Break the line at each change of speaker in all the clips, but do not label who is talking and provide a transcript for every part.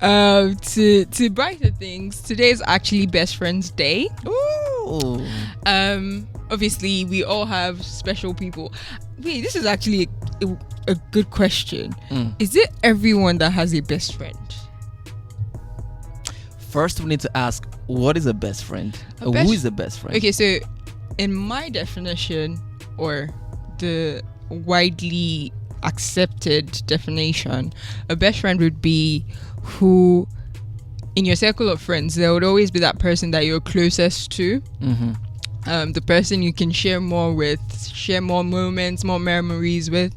To brighter things, today is actually Best Friends Day.
Ooh.
Obviously we all have special people. Wait, this is actually a good question. Is it everyone that has a best friend?
First, we need to ask, what is a best friend? Who is a best friend?
Okay, so in my definition, or the widely accepted definition, a best friend would be who, in your circle of friends, there would always be that person that you're closest to. The person you can share more with, share more moments, more memories with.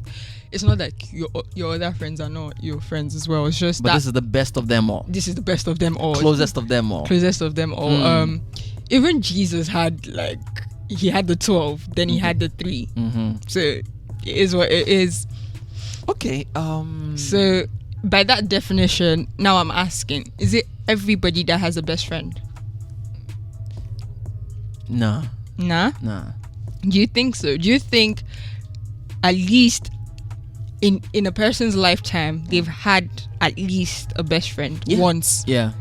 It's not like your other friends are not your friends as well. It's just
but this is the best of them all.
This is the best of them all.
Closest of them all.
Closest of them all. Even Jesus had he had the 12, then he had the 3. So it is what it is.
Okay.
So by that definition, now I'm asking, is it everybody that has a best friend?
Nah.
Do you think so? Do you think at least in a person's lifetime they've had at least a best friend once?
Yeah.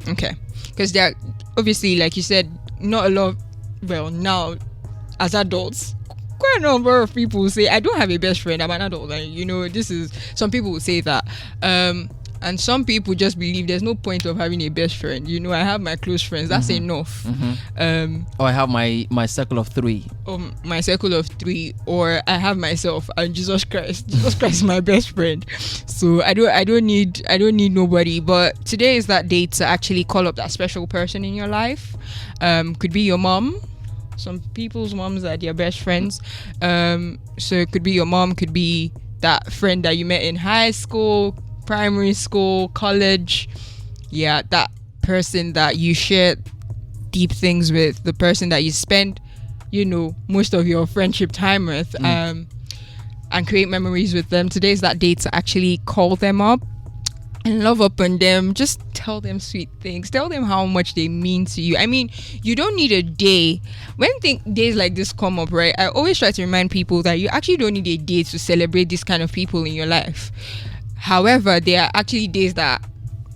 Okay. Because they're obviously, like you said, not a lot of, well, now as adults, quite a number of people say, I don't have a best friend, I'm an adult. This is, some people will say that. And some people just believe there's no point of having a best friend. I have my close friends. That's enough.
I have my circle of 3.
My circle of 3, or I have myself and Jesus Christ. Jesus Christ is my best friend. So I don't need nobody. But today is that day to actually call up that special person in your life. Could be your mom. Some people's moms are their best friends. So it could be your mom, could be that friend that you met in high school, primary school, college. That person that you share deep things with, the person that you spend most of your friendship time with, and create memories with them. Today's that day to actually call them up and love up on them. Just tell them sweet things, tell them how much they mean to you. I mean, you don't need a day. When days like this come up, right, I always try to remind people that you actually don't need a day to celebrate this kind of people in your life. However, there are actually days that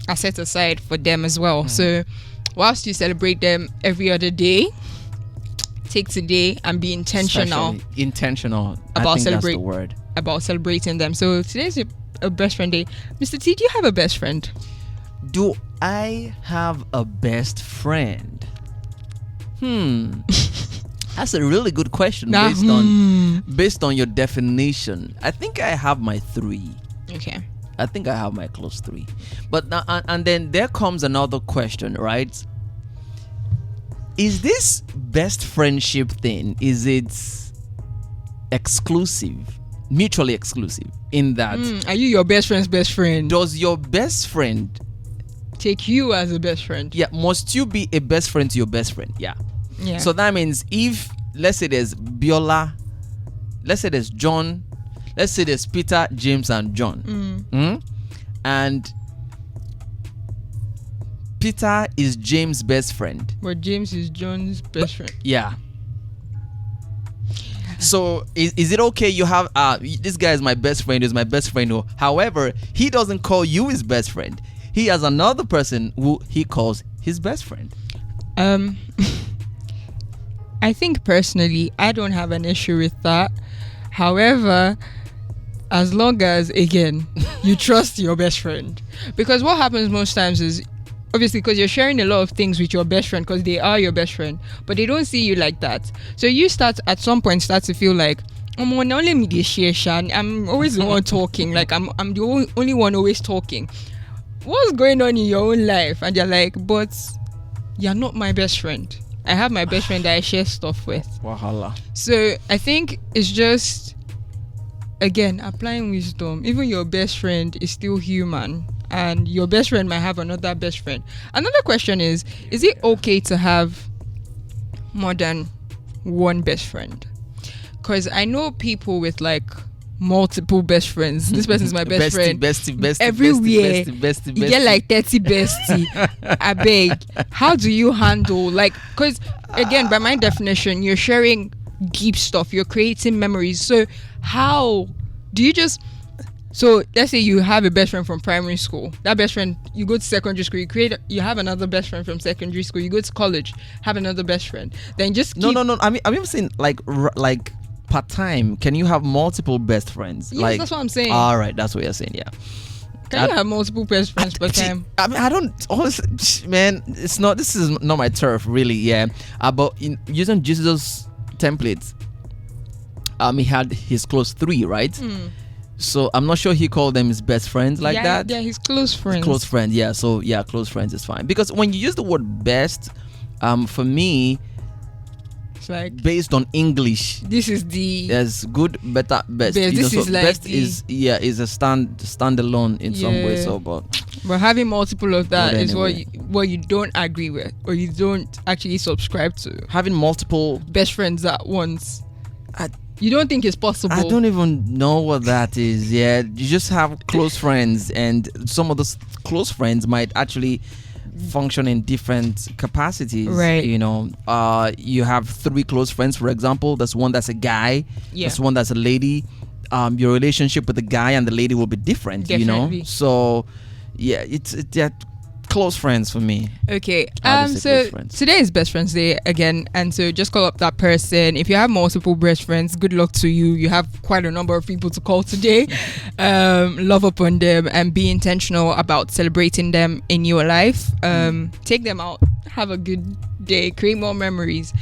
are set aside for them as well. So whilst you celebrate them every other day, take today and be intentional.
Intentional
about
that's the word.
About celebrating them. So today's a best friend day. Mr. T, do you have a best friend?
Do I have a best friend? That's a really good question based on your definition. I think I have my 3.
Okay.
I think I have my close 3. But now, and then there comes another question, right? Is this best friendship thing, is it exclusive, mutually exclusive, in that
are you your best friend's best friend?
Does your best friend
take you as a best friend?
Yeah, must you be a best friend to your best friend? Yeah. So that means if, let's say there's Biola, let's say there's John, let's say there's Peter, James, and John. And Peter is James' best friend.
But James is John's best friend.
Yeah. So is it okay you have this guy is my best friend, is my best friend. However, he doesn't call you his best friend. He has another person who he calls his best friend.
I think personally, I don't have an issue with that. However, as long as, again, you trust your best friend. Because what happens most times is, obviously, because you're sharing a lot of things with your best friend, because they are your best friend, but they don't see you like that. So you at some point start to feel like, I'm always the one talking. Like I'm the only one always talking. What's going on in your own life? And you're like, but you're not my best friend. I have my best friend that I share stuff with.
Wahala.
So I think it's just, again, applying wisdom. Even your best friend is still human, and your best friend might have another best friend. Another question is it okay to have more than one best friend? Because I know people with like multiple best friends. This person's my best friend.
Bestie,
everywhere.
Bestie.
You get like 30 bestie. I beg. How do you handle, like, because again, by my definition, you're sharing deep stuff. You're creating memories. So how do you just So let's say you have a best friend from primary school. That best friend, you go to secondary school, you have another best friend from secondary school. You go to college, have another best friend. Then just keep...
No. I'm saying like part time. Can you have multiple best friends?
Yes, that's what I'm saying.
All right, that's what you're saying. Yeah.
Can you have multiple best friends per time?
I mean, I don't. Honestly, man, it's not. This is not my turf, really. Yeah. But using Jesus' templates, he had his close 3, right? So I'm not sure he called them his best friends like that.
Yeah, his close friends.
Close friend, yeah. So yeah, close friends is fine, because when you use the word best, for me,
it's like
based on English,
this is the
there's good, better, best.
This is like
best is a standalone in some way. So, but
having multiple of that is
anyway.
what you don't agree with, or you don't actually subscribe to.
Having multiple
best friends at once. You don't think it's possible?
I don't even know what that is. Yeah, you just have close friends, and some of those close friends might actually function in different capacities.
Right.
You know, you have 3 close friends, for example. There's one that's a guy.
Yeah.
There's one that's a lady. Your relationship with the guy and the lady will be different.
Definitely.
You know, so yeah, it's close friends for me.
Okay. So today is best friends day again, and so just call up that person. If you have multiple best friends, good luck to you. You have quite a number of people to call today. Love upon them and be intentional about celebrating them in your life. Take them out, have a good day, create more memories.